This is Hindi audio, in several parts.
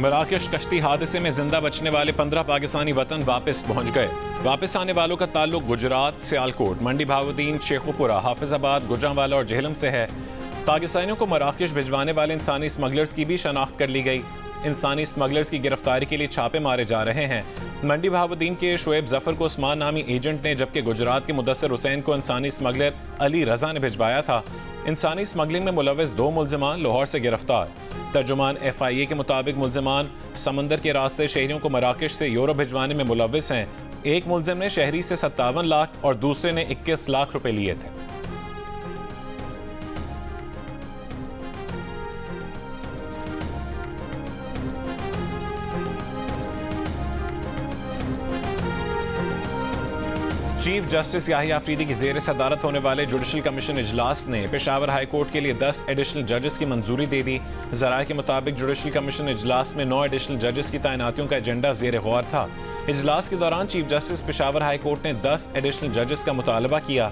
मराकश कश्ती हादसे में जिंदा बचने वाले 15 पाकिस्तानी वतन वापस पहुंच गए। वापस आने वालों का ताल्लुक गुजरात, सियालकोट, मंडी भावुद्दीन, शेखुपुरा, हाफिजाबाद, गुजरांवाला और जेहलम से है। पाकिस्तानियों को मराकश भिजवाने वाले इंसानी स्मगलर्स की भी शनाख्त कर ली गई। इंसानी स्मगलर्स की गिरफ्तारी के लिए छापे मारे जा रहे हैं। मंडी भावुद्दीन के शुएब जफर को उस्मान नामी एजेंट ने, जबकि गुजरात के मुदस्सिर हुसैन को इंसानी स्मगलर अली रजा ने भिजवाया था। इंसानी स्मगलिंग में मुलव्वस 2 मुल्जिमान लाहौर से गिरफ्तार। तर्जुमान FIA के मुताबिक मुल्जिमान समंदर के रास्ते शहरियों को मराकश से यूरोप भिजवाने में मुलव्वस हैं। एक मुल्जिम ने शहरी से 57 लाख और दूसरे ने 21 लाख रुपए लिए थे। चीफ जस्टिस याहिया अफरीदी की ज़ेर सदारत होने वाले जुडिशल कमीशन इजलास ने पेशावर हाई कोर्ट के लिए 10 एडिशनल जजेस की मंजूरी दे दी। ज़राए के मुताबिक जुडिशल कमीशन इजलास में 9 एडिशनल जजेस की तैनातियों का एजेंडा ज़ेर गौर था। इजलास के दौरान chief justice Peshawar high court ने 10 एडिशनल जजेस का मुतालबा किया।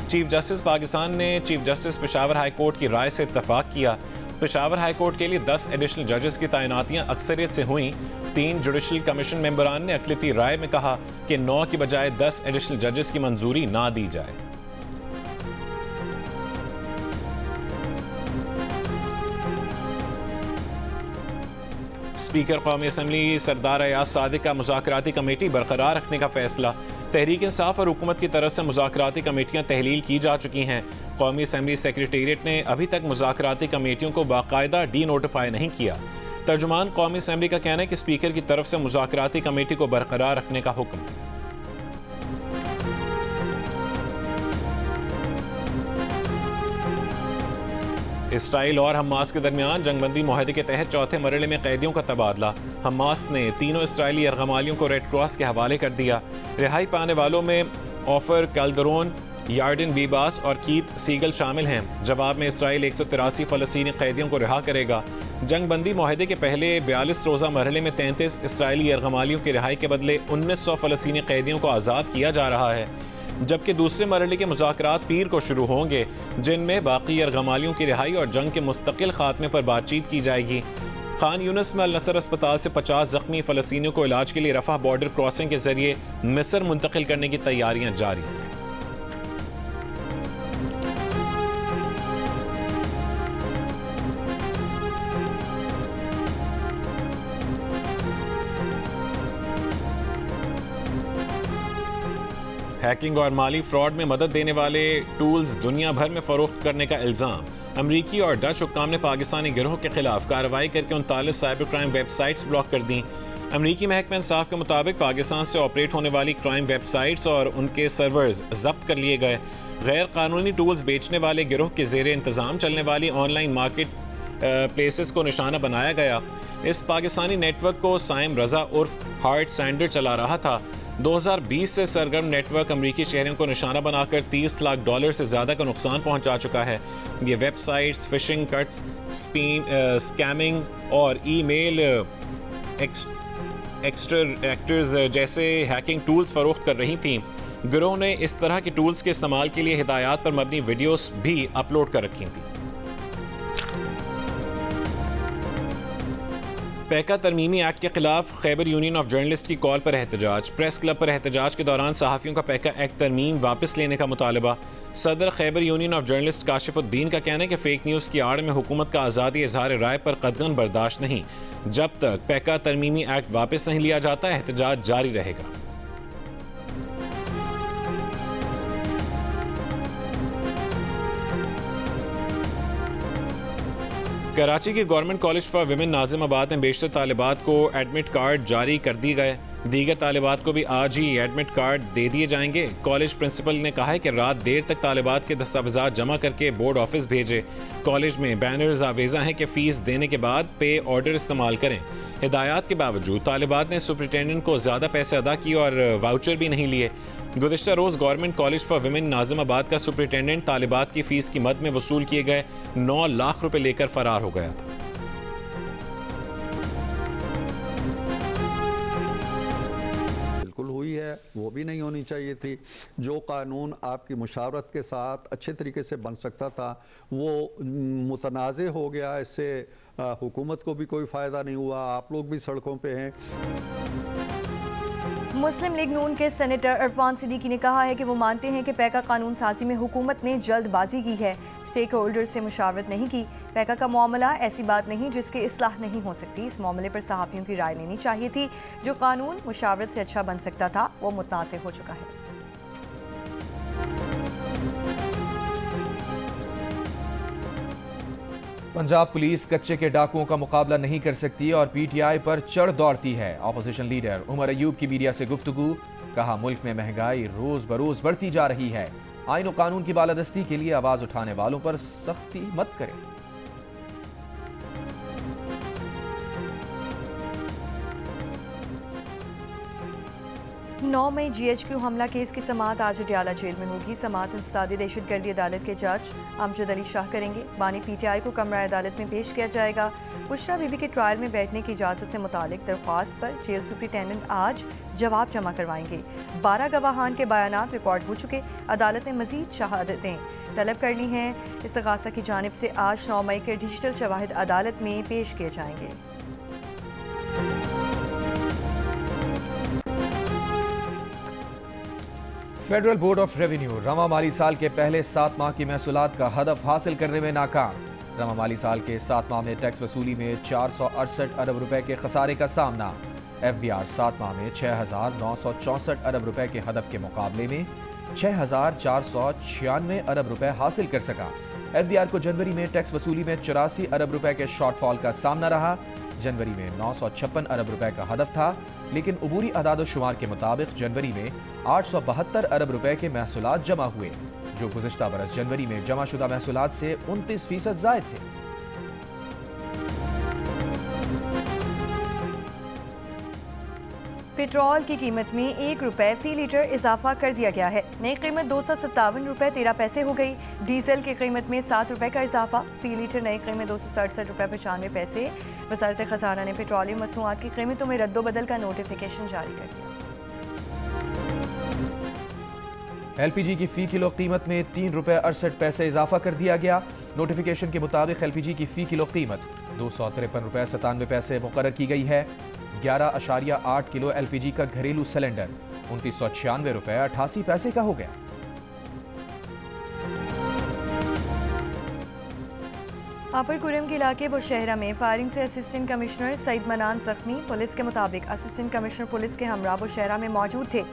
चीफ जस्टिस पाकिस्तान ने chief justice Peshawar high court की राय से इत्तफाक किया। पेशावर हाई कोर्ट के लिए 10 एडिशनल जजेस की तैनातियां अक्सरियत से हुई। 3 जुडिशल कमीशन मेंबरान ने अक़लियती राय में कहा कि 9 की बजाय 10 एडिशनल जजेस की मंजूरी ना दी जाए। स्पीकर कौमी असम्बली सरदार अयाज सादिक का मुज़ाकराती कमेटी बरकरार रखने का फैसला। तहरीक इंसाफ और हुकूमत की तरफ से मुज़ाकराती कमेटियां तहलील की जा चुकी हैं। कौमी असम्बली सेक्रेटेरिएट ने अभी तक मुज़ाकराती कमेटियों को बाकायदा डी नोटिफाई नहीं किया। तर्जुमान कौमी असम्बली का कहना है कि स्पीकर की तरफ से मुज़ाकराती कमेटी को बरकरार रखने का हुक्म। इसराइल और हमास के दरमियान जंगबंदी मुआहदे के तहत चौथे मरहले में कैदियों का तबादला। हमास ने तीनों इसराइली यरगमालियों को रेड क्रॉस के हवाले कर दिया। रिहाई पाने वालों में ऑफर कैल्दरोन, यार्डिन बीबास और कीथ सीगल शामिल हैं। जवाब में इसराइल 183 फ़लस्तीनी कैदियों को रिहा करेगा। जंगबंदी मुआहदे के पहले 42 रोज़ा मरहले में 33 इसराइली यरगमालियों की रिहाई के बदले 1900 फ़लस्तीनी कैदियों को आज़ाद किया जा रहा है, जबकि दूसरे मरहले के मुज़ाकरात पीर को शुरू होंगे, जिनमें बाकी यरगमालियों की रिहाई और जंग के मुस्तकिल खात्मे पर बातचीत की जाएगी। खान यूनिस में अल नसर अस्पताल से 50 ज़ख्मी फ़लस्तीनियों को इलाज के लिए रफ़ा बॉर्डर क्रॉसिंग के जरिए मिस्र मुंतकिल करने की तैयारियां जारी हैं। हैकिंग और माली फ्रॉड में मदद देने वाले टूल्स दुनिया भर में फरोख्त करने का इल्ज़ाम। अमरीकी और डच हुक्काम ने पाकिस्तानी गिरोह के खिलाफ कार्रवाई करके 39 साइबर क्राइम वेबसाइट्स ब्लॉक कर दी। अमरीकी महकमा इंसाफ के मुताबिक पाकिस्तान से ऑपरेट होने वाली क्राइम वेबसाइट्स और उनके सर्वर्स जब्त कर लिए गए। गैर कानूनी टूल्स बेचने वाले गिरोह के ज़ेरे इंतज़ाम चलने वाली ऑनलाइन मार्केट प्लेसेस को निशाना बनाया गया। इस पाकिस्तानी नेटवर्क को साइम रजा उर्फ हार्ट सैंडर चला रहा था। 2020 से सरगर्म नेटवर्क अमरीकी शहरियों को निशाना बनाकर $30 लाख से ज़्यादा का नुकसान पहुंचा चुका है। ये वेबसाइट्स फिशिंग, कट्स, स्कैमिंग और ईमेल एक्सट्रैक्टर्स जैसे हैकिंग टूल्स फरोख्त कर रही थीं। गिरोह ने इस तरह के टूल्स के इस्तेमाल के लिए हिदायत पर मबनी वीडियोस भी अपलोड कर रखी थीं। पैका तरमीमी एक्ट के खिलाफ खैबर यूनियन ऑफ जर्नलिस्ट की कॉल पर एहतजाज। प्रेस क्लब पर एहतजाज के दौरान सहाफ़ियों का पैका एक्ट तरमीम वापस लेने का मुतालबा। सदर खैबर यूनियन ऑफ जर्नलिस्ट काशिफुद्दीन का कहना है कि फेक न्यूज़ की आड़ में हुकूमत का आज़ादी इजहार राय पर कतगन बर्दाश्त नहीं। जब तक पैका तरमीमी एक्ट वापस नहीं लिया जाता, एहतजाज जारी रहेगा। कराची के government college for women Nazimabad में बेशतर तालिबात को एडमिट कार्ड जारी कर दिए गए। दीगर तालिबात को भी आज ही एडमिट कार्ड दे दिए जाएंगे। कॉलेज प्रिंसिपल ने कहा है कि रात देर तक तालिबात के दस्तावेज़ात जमा करके बोर्ड ऑफिस भेजे। कॉलेज में बैनर्स आवेज़ा हैं कि फ़ीस देने के बाद पे ऑर्डर इस्तेमाल करें। हिदायत के बावजूद तालिबात ने सुपरिटेंडेंट को ज़्यादा पैसे अदा किए और वाउचर भी नहीं लिए। गुज़िश्ता रोज़ government college for women Nazimabad का सुपरिटेंडेंट तालिबात की फ़ीस की मद में वसूल किए गए 9 लाख रुपए लेकर फरार हो गया था। बिल्कुल हुई है। वो भी नहीं होनी चाहिए थी। जो कानून आपकी मुशावरत के साथ अच्छे तरीके से बन सकता था वो मुतनाज़ हो गया। इससे हुकूमत को भी कोई फ़ायदा नहीं हुआ, आप लोग भी सड़कों पे हैं। मुस्लिम लीग नून के सेनेटर इरफान सिद्दीकी ने कहा है कि वो मानते हैं कि पैका कानून साजी में हुकूमत ने जल्दबाजी की है, स्टेक होल्डर से मुशावरत नहीं की। पैका का मामला ऐसी बात नहीं जिसकी इस्लाह नहीं हो सकती। इस मामले पर सहाफ़ियों की राय लेनी चाहिए थी। जो कानून मुशावरत से अच्छा बन सकता था वो मुतनाज़ हो चुका है। पंजाब पुलिस कच्चे के डाकुओं का मुकाबला नहीं कर सकती और पीटीआई पर चढ़ दौड़ती है। ऑपोजिशन लीडर उमर अयूब की मीडिया से गुफ्तगू, कहा मुल्क में महंगाई रोज बरोज बढ़ती जा रही है, आईन और कानून की बालादस्ती के लिए आवाज उठाने वालों पर सख्ती मत करें। 9 मई GHQ हमला केस की समाअत आज अडयाला जेल में होगी। समाअत इंसदादी दहशतगर्दी अदालत के जज अमजद अली शाह करेंगे। बानी PTI को कमरा अदालत में पेश किया जाएगा। बुशरा बीबी के ट्रायल में बैठने की इजाज़त से मुतालिक दरख्वास्त पर जेल सुप्रिटेंडेंट आज जवाब जमा करवाएंगे। 12 गवाहान के बयानात रिकॉर्ड हो चुके। अदालत ने मजीद शहादतें तलब कर ली हैं। इस्तगासा की जानिब से आज 9 मई के डिजिटल शवाहिद अदालत में पेश किए जाएंगे। फेडरल बोर्ड ऑफ रेवेन्यू रवा माली साल के पहले 7 माह की महसूलात का हदफ हासिल करने में नाकाम। रवा माली साल के 7 माह में टैक्स वसूली में 468 अरब रुपए के खसारे का सामना। FBR 7 माह में 6,964 अरब रुपए के हदफ के मुकाबले में 6,496 अरब रुपए हासिल कर सका। FBR को जनवरी में टैक्स वसूली में 84 अरब रुपए के शॉर्टफॉल का सामना रहा। जनवरी में 956 अरब रुपए का हदफ था, लेकिन उबूरी अदाद-ओ-शुमार के मुताबिक जनवरी में 872 अरब रुपए के महसूलात जमा हुए, जो गुज़िश्ता बरस जनवरी में जमा शुदा महसूलात से 29% ज़ायद थे। पेट्रोल की कीमत में 1 रुपए फी लीटर इजाफा कर दिया गया है। नई कीमत 257 रुपए 13 पैसे हो गई। डीजल की कीमत में 7 रुपए का इजाफा, फी लीटर नई कीमत 267 रुपए 95 पैसे। वजारत खजाना ने पेट्रोलियम मसनूआत की कीमतों में रद्दोबदल का नोटिफिकेशन जारी कर दिया। LPG की फी किलो कीमत में 3 रुपए 68 पैसे इजाफा कर दिया गया। नोटिफिकेशन के मुताबिक LPG की फी किलो कीमत 253 रुपए 97 पैसे मुकर्रर की गई है। 11.8 किलो LPG का घरेलू सिलेंडर 2996 रुपए 88 पैसे का हो गया। आपर कुरम के इलाके बुशहरा में फायरिंग से असिस्टेंट कमिश्नर सईद मनान जख्मी। पुलिस के मुताबिक असिस्टेंट कमिश्नर पुलिस के हमरा बुशहरा में मौजूद थे।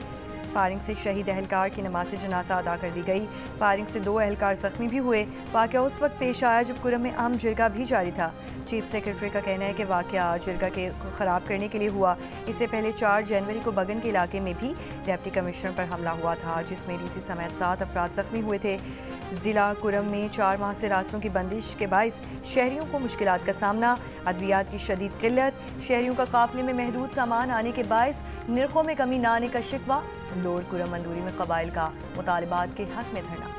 फायरिंग से शहीद अहलकार की नमाज जनाजा अदा कर दी गई। फायरिंग से 2 अहलकार जख्मी भी हुए। वाक़या उस वक्त पेश आया जब कुरम में आम जिरगा भी जारी था। चीफ सेक्रेटरी का कहना है कि वाक़या जिरगा के ख़राब करने के लिए हुआ। इससे पहले 4 जनवरी को बगन के इलाके में भी डिप्टी कमिश्नर पर हमला हुआ था, जिसमें DC समेत 7 अफराद जख्मी हुए थे। ज़िला कुरम में 4 माह से रास्तों की बंदिश के बाइस शहरियों को मुश्किलात का सामना। अद्वियात की शदीद किल्लत, शहरियों का काफिले में महदूद सामान आने के बाइस निर्खों में कमी न आने का शिकवा। लोअर कुरम मंदूरी में कबाइल का मुतालिबात के हक में धरना।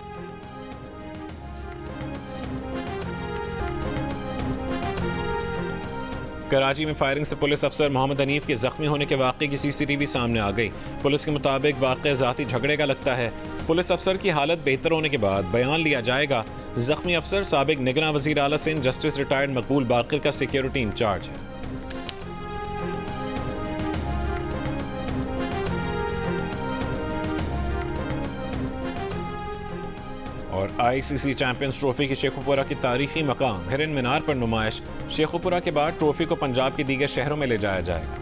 कराची में फायरिंग से पुलिस अफसर मोहम्मद हनीफ के जख्मी होने के वाक़े की CCTV सामने आ गई। पुलिस के मुताबिक वाक़या ज़ाती झगड़े का लगता है। पुलिस अफसर की हालत बेहतर होने के बाद बयान लिया जाएगा। जख्मी अफसर साबिक निगरान वज़ीर आला सिंध जस्टिस रिटायर्ड मकबूल बाकिर का सिक्योरिटी इंचार्ज है। और ICC चैंपियंस ट्रॉफी की शेखुपुरा की तारीखी मकाम हिरन मीनार पर नुमाइश। शेखुपुरा के बाद ट्रॉफी को पंजाब के दीगर शहरों में ले जाया जाएगा।